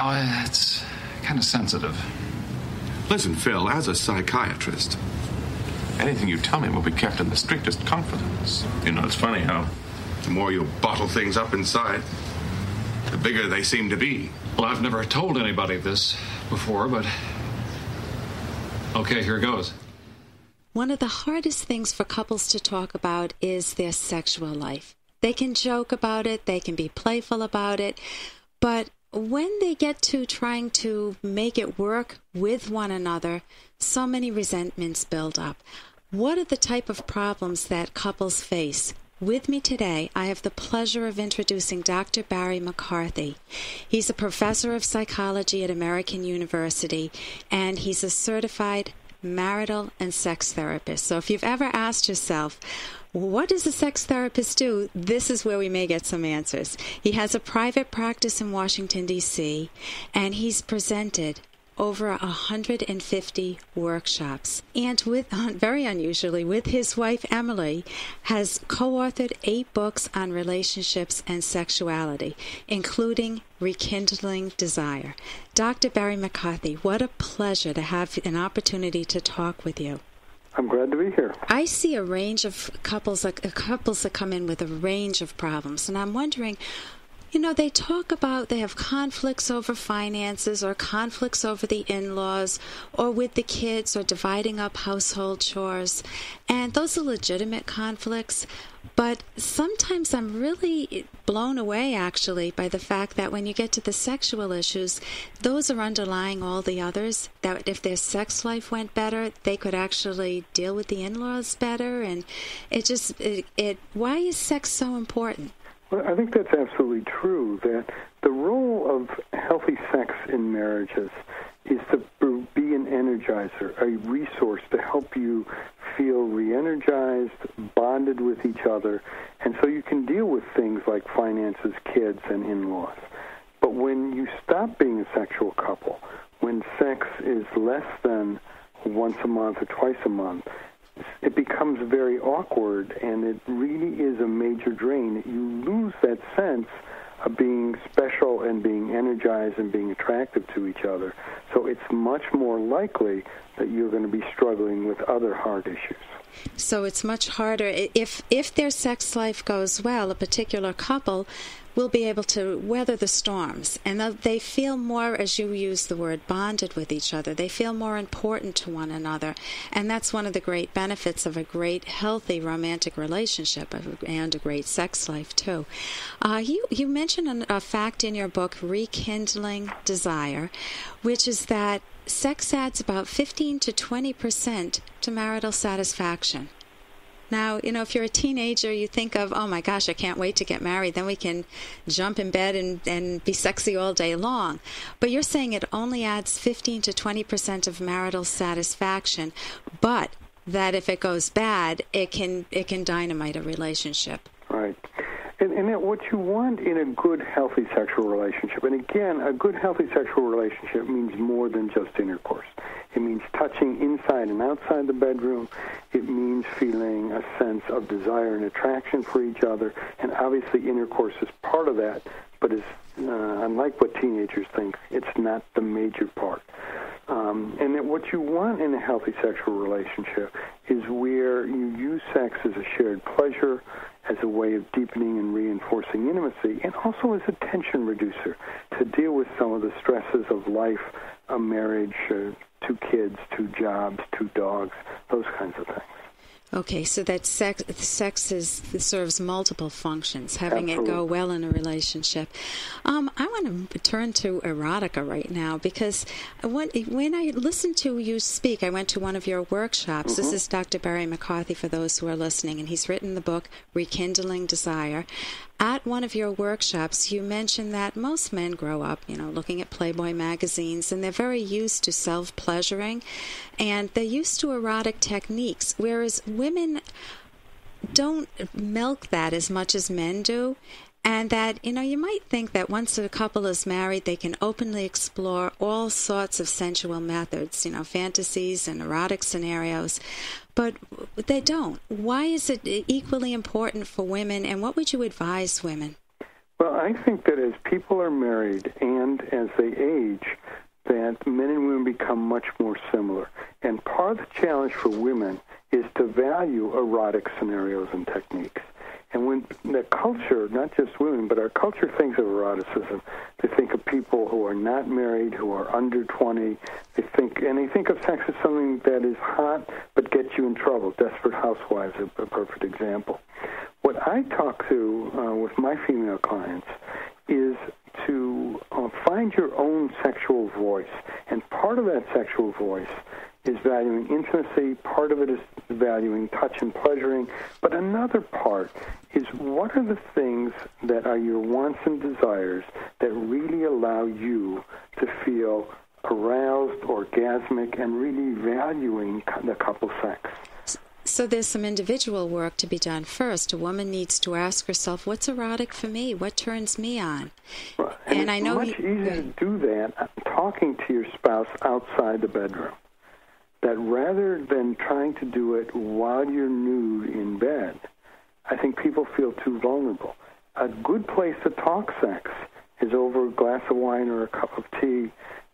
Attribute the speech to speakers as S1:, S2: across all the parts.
S1: Well, it's kind of sensitive.
S2: Listen, Phil, as a psychiatrist,
S1: anything you tell me will be kept in the strictest confidence.
S2: You know, it's funny how the more you bottle things up inside, the bigger they seem to be.
S1: Well, I've never told anybody this before, but okay, here goes.
S3: One of the hardest things for couples to talk about is their sexual life. They can joke about it, they can be playful about it, but when they get to trying to make it work with one another, so many resentments build up. What are the type of problems that couples face? With me today, I have the pleasure of introducing Dr. Barry McCarthy. He's a professor of psychology at American University, and he's a certified marital and sex therapist. So if you've ever asked yourself, what does a sex therapist do? This is where we may get some answers. He has a private practice in Washington, D.C., and he's presented over 150 workshops. And very unusually, with his wife, Emily, has co-authored 8 books on relationships and sexuality, including Rekindling Desire. Dr. Barry McCarthy, what a pleasure to have an opportunity to talk with you.
S4: I'm glad to be here.
S3: I see a range of couples that come in with a range of problems, and I'm wondering, you know, they talk about they have conflicts over finances or conflicts over the in-laws or with the kids or dividing up household chores, and those are legitimate conflicts. But sometimes I'm really blown away, actually, by the fact that when you get to the sexual issues, those are underlying all the others, that if their sex life went better, they could actually deal with the in-laws better. And why is sex so important?
S4: Well, I think that's absolutely true, that the role of healthy sex in marriages is to be an energizer, a resource to help you feel re-energized, bonded with each other, and so you can deal with things like finances, kids, and in-laws. But when you stop being a sexual couple, when sex is less than once a month or twice a month, it becomes very awkward, and it really is a major drain. You lose that sense of being special and being energized and being attractive to each other. So it's much more likely that you're going to be struggling with other hard issues.
S3: So it's much harder. If their sex life goes well, a particular couple will be able to weather the storms. And they feel more, as you use the word, bonded with each other. They feel more important to one another. And that's one of the great benefits of a great, healthy romantic relationship and a great sex life, too. You mentioned a fact in your book, Rekindling Desire, which is that sex adds about 15 to 20% to marital satisfaction. Now, you know, if you're a teenager, you think of, oh my gosh, I can't wait to get married. Then we can jump in bed and be sexy all day long. But you're saying it only adds 15 to 20% of marital satisfaction, but that if it goes bad, it can dynamite a relationship.
S4: Right. And what you want in a good, healthy sexual relationship, and again, a good, healthy sexual relationship means more than just intercourse. It means touching inside and outside the bedroom. It means feeling a sense of desire and attraction for each other. And obviously intercourse is part of that, but is unlike what teenagers think, it's not the major part. And that what you want in a healthy sexual relationship is where you use sex as a shared pleasure, as a way of deepening and reinforcing intimacy, and also as a tension reducer to deal with some of the stresses of life, a marriage, 2 kids, 2 jobs, 2 dogs, those kinds of things.
S3: Okay, so that sex serves multiple functions, having
S4: Absolutely.
S3: It go well in a relationship. I want to turn to erotica right now, because when I listened to you speak, I went to one of your workshops.
S4: Mm-hmm.
S3: This is Dr. Barry McCarthy, for those who are listening, and he's written the book, Rekindling Desire. At one of your workshops, you mentioned that most men grow up, looking at Playboy magazines, and they're very used to self-pleasuring, and they're used to erotic techniques, whereas women don't milk that as much as men do. And that, you might think that once a couple is married, they can openly explore all sorts of sensual methods, fantasies and erotic scenarios. But they don't. Why is it equally important for women, and what would you advise women?
S4: Well, I think that as people are married and as they age, that men and women become much more similar. And part of the challenge for women is to value erotic scenarios and techniques. And when the culture, not just women, but our culture thinks of eroticism, they think of people who are not married, who are under 20. They think of sex as something that is hot but gets you in trouble. Desperate Housewives is a perfect example. What I talk to with my female clients is to find your own sexual voice. And part of that sexual voice is valuing intimacy. Part of it is valuing touch and pleasuring. But another part is what are the things that are your wants and desires that really allow you to feel aroused, orgasmic, and really valuing the couple sex.
S3: So there's some individual work to be done first. A woman needs to ask herself, what's erotic for me? What turns me on?
S4: Right. And
S3: I know
S4: it's much easier to do that talking to your spouse outside the bedroom. That rather than trying to do it while you're nude in bed, I think people feel too vulnerable. A good place to talk sex is over a glass of wine or a cup of tea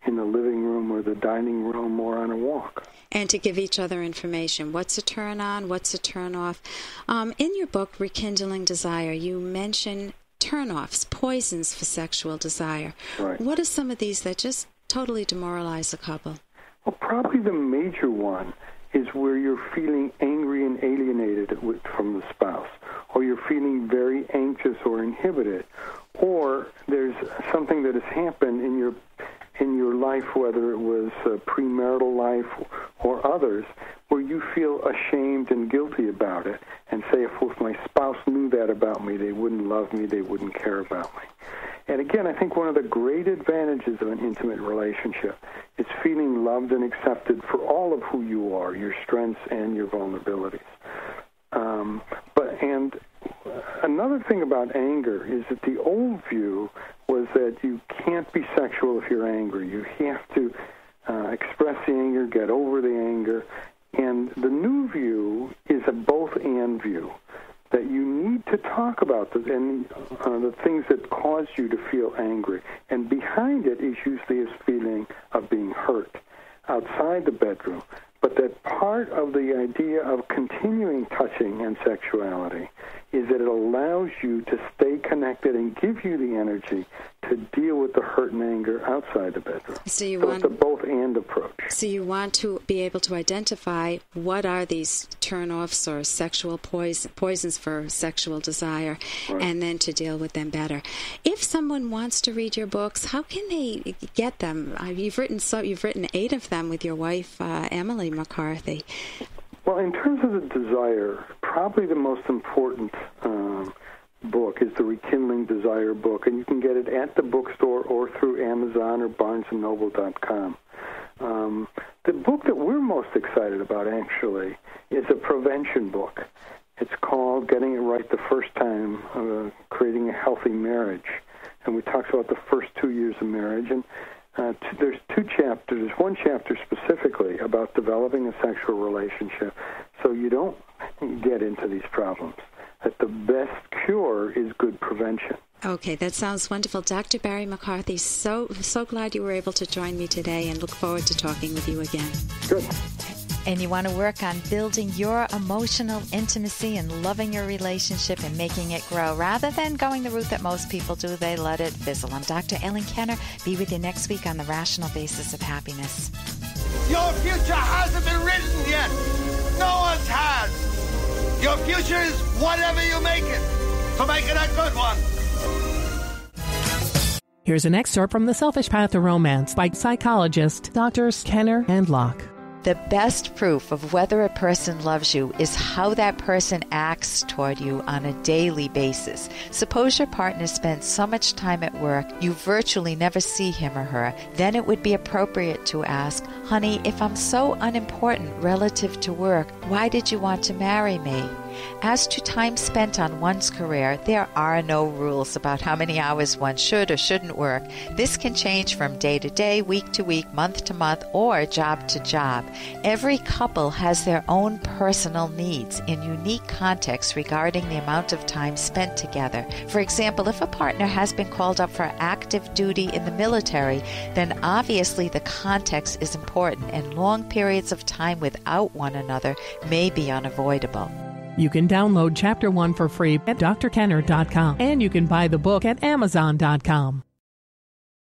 S4: in the living room or the dining room or on a walk.
S3: And to give each other information. What's a turn on? What's a turn off? In your book, Rekindling Desire, you mention turn-offs, poisons for sexual desire.
S4: Right.
S3: What are some of these that just totally demoralize a couple?
S4: Well, probably the major one is where you're feeling angry and alienated from the spouse, or you're feeling very anxious or inhibited, or there's something that has happened in your life, whether it was premarital life or others, where you feel ashamed and guilty about it and say, if my spouse knew that about me, they wouldn't love me, they wouldn't care about me. And again, I think one of the great advantages of an intimate relationship is feeling loved and accepted for all of who you are, your strengths and your vulnerabilities. And another thing about anger is that the old view was that you can't be sexual if you're angry. You have to express the anger, get over the anger. And the new view is a both-and view, that you need to talk about the things that cause you to feel angry. And behind it is usually this feeling of being hurt outside the bedroom. But that part of the idea of continuing touching and sexuality is that it allows you to stay connected and give you the energy to deal with the hurt and anger outside the bedroom. So it's a both-and approach.
S3: So you want to be able to identify what are these turn-offs or sexual poisons for sexual desire, right, and then to deal with them better. If someone wants to read your books, how can they get them? You've written 8 of them with your wife, Emily McCarthy.
S4: Well, in terms of the desire, probably the most important book is the Rekindling Desire book, and you can get it at the bookstore or through Amazon or BarnesandNoble.com. The book that we're most excited about, actually, is a prevention book. It's called Getting It Right the First Time, Creating a Healthy Marriage, and we talk about the first 2 years of marriage, and there's 2 chapters. There's one chapter specifically about developing a sexual relationship so you don't get into these problems, that the best cure is good prevention.
S3: Okay, that sounds wonderful. Dr. Barry McCarthy, so glad you were able to join me today and look forward to talking with you again.
S4: Good.
S5: And you want to work on building your emotional intimacy and loving your relationship and making it grow. Rather than going the route that most people do, they let it fizzle. I'm Dr. Ellen Kenner. Be with you next week on The Rational Basis of Happiness.
S6: Your future hasn't been written yet. No one's has. Your future is whatever you make it. So make it a good one.
S7: Here's an excerpt from The Selfish Path to Romance by psychologists Drs. Kenner and Locke.
S5: The best proof of whether a person loves you is how that person acts toward you on a daily basis. Suppose your partner spends so much time at work, you virtually never see him or her. Then it would be appropriate to ask, honey, if I'm so unimportant relative to work, why did you want to marry me? As to time spent on one's career, there are no rules about how many hours one should or shouldn't work. This can change from day to day, week to week, month to month, or job to job. Every couple has their own personal needs in unique contexts regarding the amount of time spent together. For example, if a partner has been called up for active duty in the military, then obviously the context is important, and long periods of time without one another may be unavoidable.
S7: You can download Chapter 1 for free at drkenner.com, and you can buy the book at amazon.com.